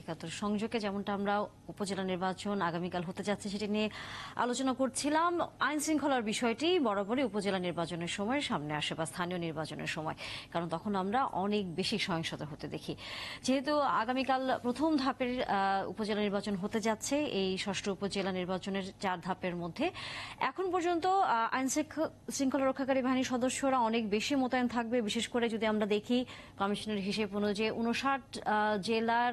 একাত্তর সংযোগে যেমনটা আমরা উপজেলা নির্বাচন আগামীকাল হতে যাচ্ছে সেটি নিয়ে আলোচনা করছিলাম। আইন শৃঙ্খলার বিষয়টি বরাবরই উপজেলা নির্বাচনের সময় সামনে আসে বা স্থানীয় নির্বাচনের সময়, কারণ তখন আমরা অনেক বেশি সহিংসতা হতে দেখি। যেহেতু আগামীকাল প্রথম ধাপের উপজেলা নির্বাচন হতে যাচ্ছে, এই ষষ্ঠ উপজেলা নির্বাচনের 4 ধাপের মধ্যে এখন পর্যন্ত আইন শৃঙ্খলা রক্ষাকারী বাহিনীর সদস্যরা অনেক বেশি মোতায়েন থাকবে। বিশেষ করে যদি আমরা দেখি কমিশনের হিসেব অনুযায়ী 59 জেলার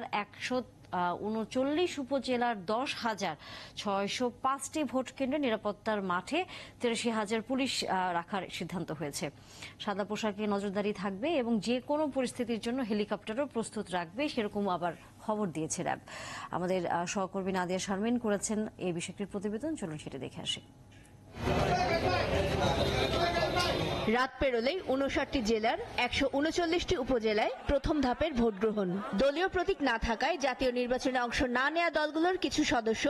139 উপজেলার 10,605টি ভোট কেন্দ্রে নিরাপত্তার মাঠে 83,000 পুলিশ রাখার সিদ্ধান্ত হয়েছে। সাদা পোশাকে নজরদারি থাকবে এবং যে কোনো পরিস্থিতির জন্য হেলিকপ্টারও প্রস্তুত রাখবে, সেরকম আবার খবর দিয়েছে র্যাব। আমাদের সহকর্মী নাদিয়া শারমিন করেছেন এই বিষয়টির প্রতিবেদন, চলুন সেটা দেখে আসি। রাত পেরোলেই 59টি জেলার 139টি উপজেলায় প্রথম ধাপের ভোট গ্রহণ। দলীয় প্রতীক না থাকায় জাতীয় নির্বাচনে অংশ না নেওয়া দলগুলোর কিছু সদস্য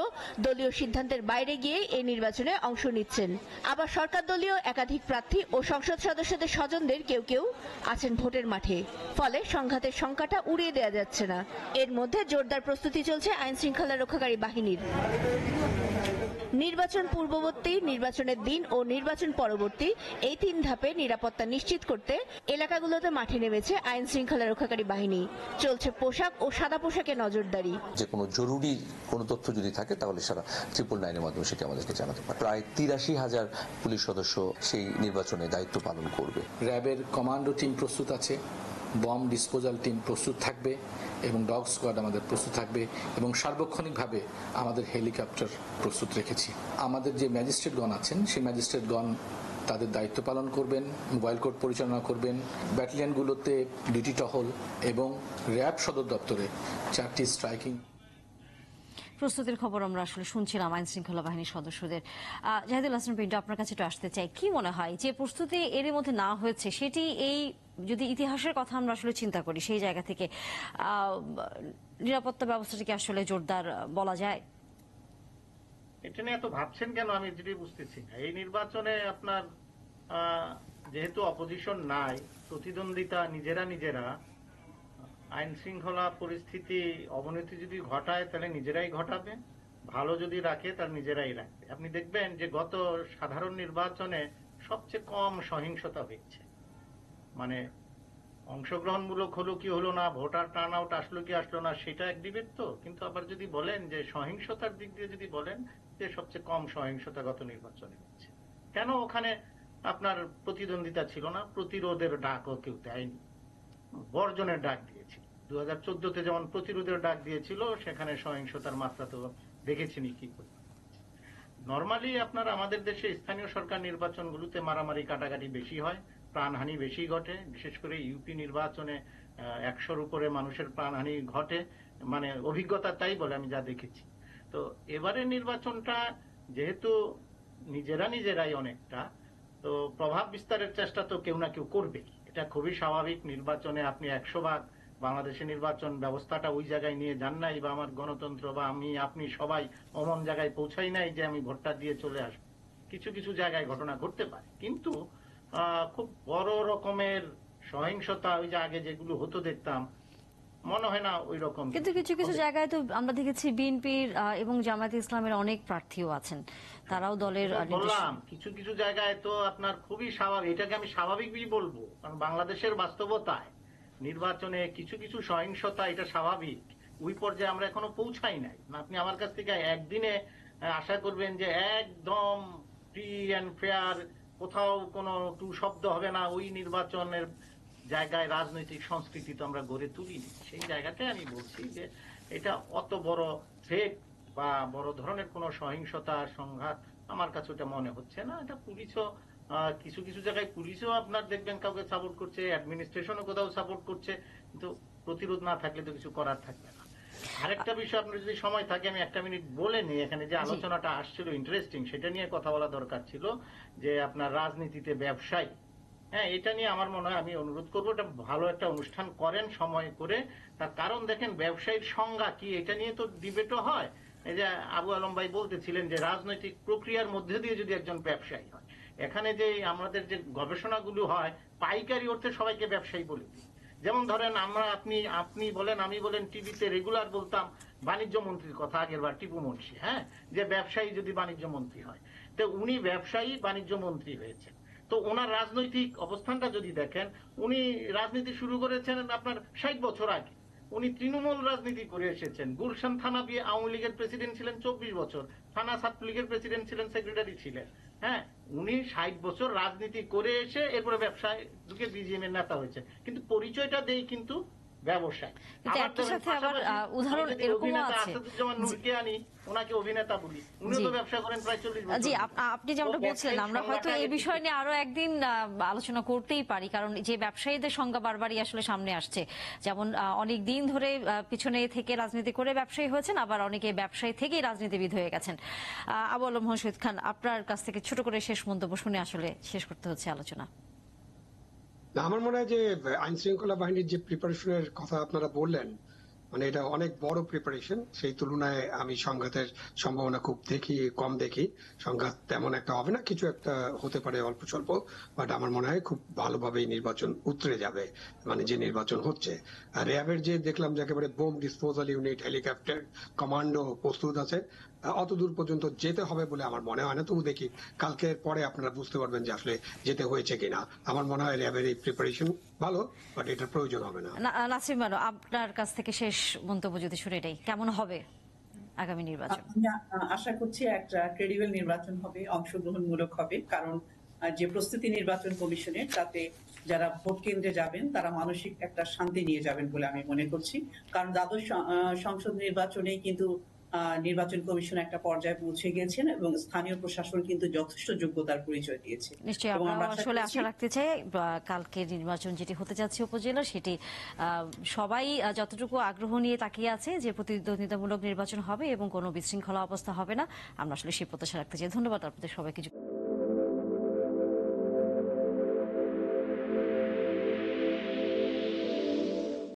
দলীয় সিদ্ধান্তের বাইরে গিয়ে এই নির্বাচনে অংশ নিচ্ছেন। আবার সরকার দলীয় একাধিক প্রার্থী ও সংসদ সদস্যদের স্বজনদের কেউ কেউ আছেন ভোটের মাঠে। ফলে সংঘাতের শঙ্কাটা উড়িয়ে দেওয়া যাচ্ছে না। এর মধ্যে জোরদার প্রস্তুতি চলছে আইন শৃঙ্খলা রক্ষাকারী বাহিনীর। নির্বাচন পূর্ববর্তী, নির্বাচনের দিন ও নির্বাচন পরবর্তী এই 3 ধাপে নিরাপত্তা নিশ্চিত করতে এলাকাগুলোতে মাঠে নেমেছে আইন শৃঙ্খলা রক্ষাকারী বাহিনী। চলছে পোশাক ও সাদা পোশাকে নজরদারি। যে কোনো জরুরি কোনো তথ্য যদি থাকে তাহলে সারা 999 মাধ্যমে সেটি আমাদেরকে জানাতে পারে। প্রায় 83,000 পুলিশ সদস্য সেই নির্বাচনে দায়িত্ব পালন করবে। র্যাবের কমান্ডো টিম প্রস্তুত আছে, বম ডিসপোজাল টিম প্রস্তুত থাকবে এবং ডগ স্কোয়াড আমাদের প্রস্তুত থাকবে এবং সার্বক্ষণিকভাবে আমাদের হেলিকপ্টার প্রস্তুত রেখেছি। আমাদের যে ম্যাজিস্ট্রেটগণ আছেন সেই ম্যাজিস্ট্রেটগণ তাদের দায়িত্ব পালন করবেন, মোবাইল কোর্ট পরিচালনা করবেন, ব্যাটালিয়নগুলোতে ডিউটি টহল এবং র্যাব সদর দপ্তরে 4টি স্ট্রাইকিং। প্রস্তুতির খবর আমরা আসলে শুনছিলাম আইন শৃঙ্খলা বাহিনীর সদস্যদের। জাহিদুল হাসান পিন্টু, আপনার কাছে একটু আসতে চাই, কি মনে হয় যে প্রস্তুতি এর মধ্যে না হয়েছে সেটি এই যদি ইতিহাসের কথা আমরা আসলে চিন্তা করি সেই জায়গা থেকে নিরাপত্তা ব্যবস্থাটিকে আসলে জোরদার বলা যায়? এটা নিয়ে এত ভাবছেন কেন আমি যেটি বুঝতেছি না। এই নির্বাচনে আপনার যেহেতু অপোজিশন নাই, প্রতিদ্বন্দ্বিতা নিজেরা আইন শৃঙ্খলা পরিস্থিতি অবনতি যদি ঘটায় তাহলে নিজেরাই ঘটাবে, ভালো যদি রাখে তার নিজেরাই রাখবে। আপনি দেখবেন যে গত সাধারণ নির্বাচনে সবচেয়ে কম সহিংসতা হয়েছে, মানে অংশগ্রহণমূলক হলো কি হলো না, ভোটার টার্ন আউট আসলো কি আসলো না সেটা এক ডিবেট তো, কিন্তু আবার যদি বলেন যে সহিংসতার দিক দিয়ে যদি বলেন যে সবচেয়ে কম সহিংসতা গত নির্বাচনে হচ্ছে। কেন? ওখানে আপনার প্রতিদ্বন্দ্বিতা ছিল না, প্রতিরোধের ডাকও কেউ দেয়নি, বর্জনের ডাক দিয়েছিল। 2014-তে যেমন প্রতিরোধের ডাক দিয়েছিল, সেখানে সহিংসতার মাত্রা তো দেখেছিনি কি করে। নর্মালি আপনার আমাদের দেশে স্থানীয় সরকার নির্বাচনগুলোতে মারামারি কাটাকাটি বেশি হয়, প্রাণহানি বেশি ঘটে। বিশেষ করে ইউপি নির্বাচনে 100-র উপরে মানুষের প্রাণহানি ঘটে, মানে অভিজ্ঞতা তাই বলে আমি যা দেখেছি। তো এবারে নির্বাচনটা যেহেতু নিজেরাই অনেকটা, তো প্রভাব বিস্তারের চেষ্টা তো কেউ না কেউ করবে, এটা খুবই স্বাভাবিক। নির্বাচনে আপনি 100 ভাগ বাংলাদেশের নির্বাচন ব্যবস্থাটা ওই জায়গায় নিয়ে যান নাই, বা আমার গণতন্ত্র বা আপনি সবাই অমন জায়গায় পৌঁছাই নাই যে আমি ভোটটা দিয়ে চলে আসবো। কিছু জায়গায় ঘটনা ঘটতে পারে, কিন্তু খুব বড় রকমের সহিংসতা ওই যে আগে যেগুলো হতো দেখতাম, মনে হয় না ওই রকম। কিন্তু কিছু জায়গায় তো আমরা দেখেছি বিএনপির এবং জামায়াতে ইসলামের অনেক প্রার্থীও আছেন, তারাও দলের বললাম কিছু জায়গায় তো আপনার খুবই স্বাভাবিক, এটাকে আমি স্বাভাবিকই বলবো, কারণ বাংলাদেশের বাস্তবতায় নির্বাচনে কিছু সহিংসতা এটা স্বাভাবিক। ওই পর্যায়ে আমরা এখনো পৌঁছাই নাই। আপনি আমার কাছ থেকে একদিনে আশা করবেন যে একদম ফ্রি অ্যান্ড ফেয়ার, কোথাও কোনো টু শব্দ হবে না, ওই নির্বাচনের জায়গায় রাজনৈতিক সংস্কৃতি তো আমরা গড়ে তুলিনি। সেই জায়গাতে আমি বলছি যে এটা অত বড় থ্রেট বা বড় ধরনের কোনো সহিংসতা সংঘাত আমার কাছে ওটা মনে হচ্ছে না। এটা পুলিশও কিছু জায়গায় পুলিশও আপনার দেখবেন কাউকে সাপোর্ট করছে, অ্যাডমিনিস্ট্রেশনও কোথাও সাপোর্ট করছে, কিন্তু প্রতিরোধ না থাকলে তো কিছু করার থাকবে না। আরেকটা বিষয় আপনার যদি সময় থাকে আমি 1 মিনিট বলে নিই। এখানে যে আলোচনাটা আসছিল ইন্টারেস্টিং, সেটা নিয়ে কথা বলা দরকার ছিল, যে আপনার রাজনীতিতে ব্যবসায়ী, হ্যাঁ, এটা নিয়ে আমার মনে হয় আমি অনুরোধ করবো এটা ভালো একটা অনুষ্ঠান করেন সময় করে। তার কারণ দেখেন ব্যবসায়ীর সংজ্ঞা কি, এটা নিয়ে তো ডিবেটও হয়। এই যে আবু আলম ভাই বলতেছিলেন যে রাজনৈতিক প্রক্রিয়ার মধ্যে দিয়ে যদি একজন ব্যবসায়ী হয়, এখানে যে আমাদের যে গবেষণাগুলো হয় পাইকারি অর্থে সবাইকে ব্যবসায়ী বলে দিই, যেমন ধরেন আপনি বলেন আমি বলেন টিভিতে রেগুলার বলতাম বাণিজ্য মন্ত্রীর কথা আগেরবার টিপু মুন্সি, হ্যাঁ, যে ব্যবসায়ী যদি বাণিজ্য মন্ত্রী হয়, তো উনি ব্যবসায়ী বাণিজ্য মন্ত্রী হয়েছেন। তো ওনার রাজনৈতিক অবস্থানটা যদি দেখেন, উনি রাজনীতি শুরু করেছেন আপনার 60 বছর আগে। উনি তৃণমূল রাজনীতি করে এসেছেন। গুলশান থানা দিয়ে আওয়ামী লীগের প্রেসিডেন্ট ছিলেন 24 বছর, থানা ছাত্রলীগের প্রেসিডেন্ট ছিলেন, সেক্রেটারি ছিলেন। হ্যাঁ, উনি 60 বছর রাজনীতি করে এসে এরপরে ব্যবসায় ঢুকে বিজিএম এর নেতা হয়েছে, কিন্তু পরিচয়টা দেই কিন্তু ব্যবসায়। কিন্তু একই সাথে আবার উদাহরণ এরকমও আছে। আসাদুজ্জামান নূরকে আনি, ওনাকে অভিনেতা বলি, উনিও তো ব্যবসা করেন প্রায় 40 বছর। জি, আপনি যেমনটা বলছিলেন, আমরা হয়তো এই বিষয় নিয়ে আরো একদিন আলোচনা করতেই পারি, কারণ যে ব্যবসায়ীদের সংখ্যা বারবারই আসলে সামনে আসছে। যেমন অনেক দিন ধরে পিছনে থেকে রাজনীতি করে ব্যবসায়ী হয়েছেন, আবার অনেকে ব্যবসায়ী থেকেই রাজনীতিবিদ হয়ে গেছেন। আবু আলম শহীদ খান, আপনার কাছ থেকে ছোট করে শেষ মন্তব্য শুনে আসলে শেষ করতে হচ্ছে আলোচনা। আমার মনে হয় যে আইন শৃঙ্খলা বাহিনীর যে প্রিপারেশনের কথা আপনারা বললেন, মানে এটা অনেক বড় প্রিপারেশন। সেই তুলনায় আমি সংঘাতের সম্ভাবনা খুব কম দেখি। সংঘাত তেমন একটা হবে না, কিছু একটা হতে পারে অল্প স্বল্প, বাট আমার মনে হয় খুব ভালোভাবেই নির্বাচন উতরে যাবে, মানে যে নির্বাচন হচ্ছে। আর র্যাবের যে দেখলাম যে একেবারে bomb disposal unit, helicopter, commando প্রস্তুত আছে, অত দূর পর্যন্ত যেতে হবে বলে আমার মনে হয় না। তবু দেখি কালকের পরে আপনারা বুঝতে পারবেন যে আসলে যেতে হয়েছে কিনা। আমার মনে হয় র্যাবের এই প্রিপারেশন ভালো, বাট এটার প্রয়োজন হবে না। নাসিম বানু, আপনার কাছ থেকে শেষ মন্তব্য যদি শুনে নেই, কেমন হবে আগামী নির্বাচন? আমি আশা করছি একটা ক্রেডিবল নির্বাচন হবে, অংশগ্রহণমূলক হবে, কারণ যে প্রস্তুতি নির্বাচন কমিশনের, তাতে যারা ভোট কেন্দ্রে যাবেন তারা মানসিক একটা শান্তি নিয়ে যাবেন বলে আমি মনে করছি। কারণ দ্বাদশ সংসদ নির্বাচনেই কিন্তু নির্বাচন কমিশন একটা পর্যায়ে পৌঁছে গেছেন এবং স্থানীয় প্রশাসন কিন্তু যথেষ্ট যোগ্যতার পরিচয় দিয়েছে। নিশ্চয়ই আমরা আসলে আশা রাখতে চাই কালকে নির্বাচন যেটি হতে যাচ্ছে উপজেলা, সেটি সবাই যতটুকু আগ্রহ নিয়ে তাকিয়ে আছে যে প্রতিদ্বন্দ্বিতামূলক নির্বাচন হবে এবং কোনো বিশৃঙ্খলা অবস্থা হবে না। আমরা আসলে সেই প্রত্যাশা রাখতে চাই। ধন্যবাদ আপনাদের সবাইকে।